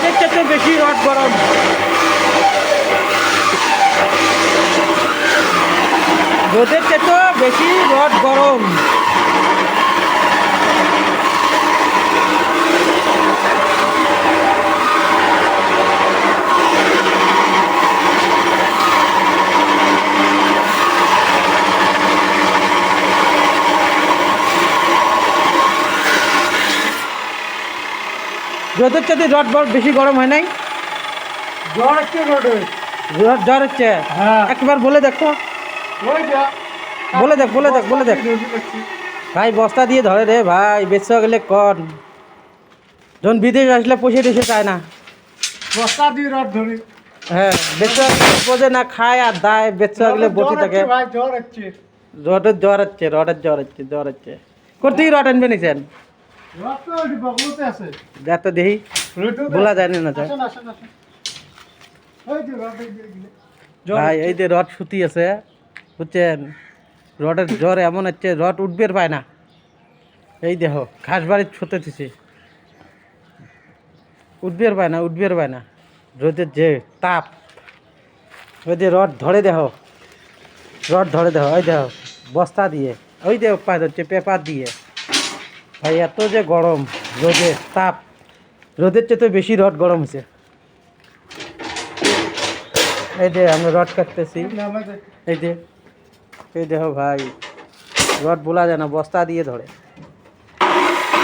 রোদের চাইতে বেশি রড গরম। রোদের চাইতে বেশি রড গরম। রোদের চাইতে রড বেশি গরম হয় নাই? জ্বর হচ্ছে রোডে। জ্বর হচ্ছে? হ্যাঁ। একবার বলে দেখো, বলে দেখ ভাই। বস্তা দিয়ে ধরে রে ভাই, বেচতে গেলে কর। যখন বিদেশ আসলে পয়সা টেসে চায় না। বস্তা দিয়ে রড ধরে। হ্যাঁ, বেচতে বোঝে না, খায় আর দায়, বেচতে গেলে বসে থাকে। ভাই জ্বর হচ্ছে। রডের জ্বর হচ্ছে। কোথায় রড আনবে নিছেন? রড তো ওই বগলতে আছে। যা তো দেখি, বলা যায় না যায়। আসেন আসেন আসেন। ওই যে রড এই যে এগুলো। ভাই এই যে রড সুতি আছে, বুঝছেন? রডের জ্বর এমন হচ্ছে, রড উঠবে পায় না। এই দেখো, ঘাস বাড়ির ছুতে দিছে, উঠবে পায় না। রোদের যে তাপ, ওই যে রড ধরে দেখো, ওই দেখো বস্তা দিয়ে, ওই দেখো পায় হচ্ছে পেপার দিয়ে। ভাই এত যে গরম, রোদের তাপ, রোদের চেয়ে তো বেশি রড গরম হয়েছে। এই যে আমরা রড কাটতেছি, এই দেখো ভাই, রড বলা যায় না, বস্তা দিয়ে ধরে।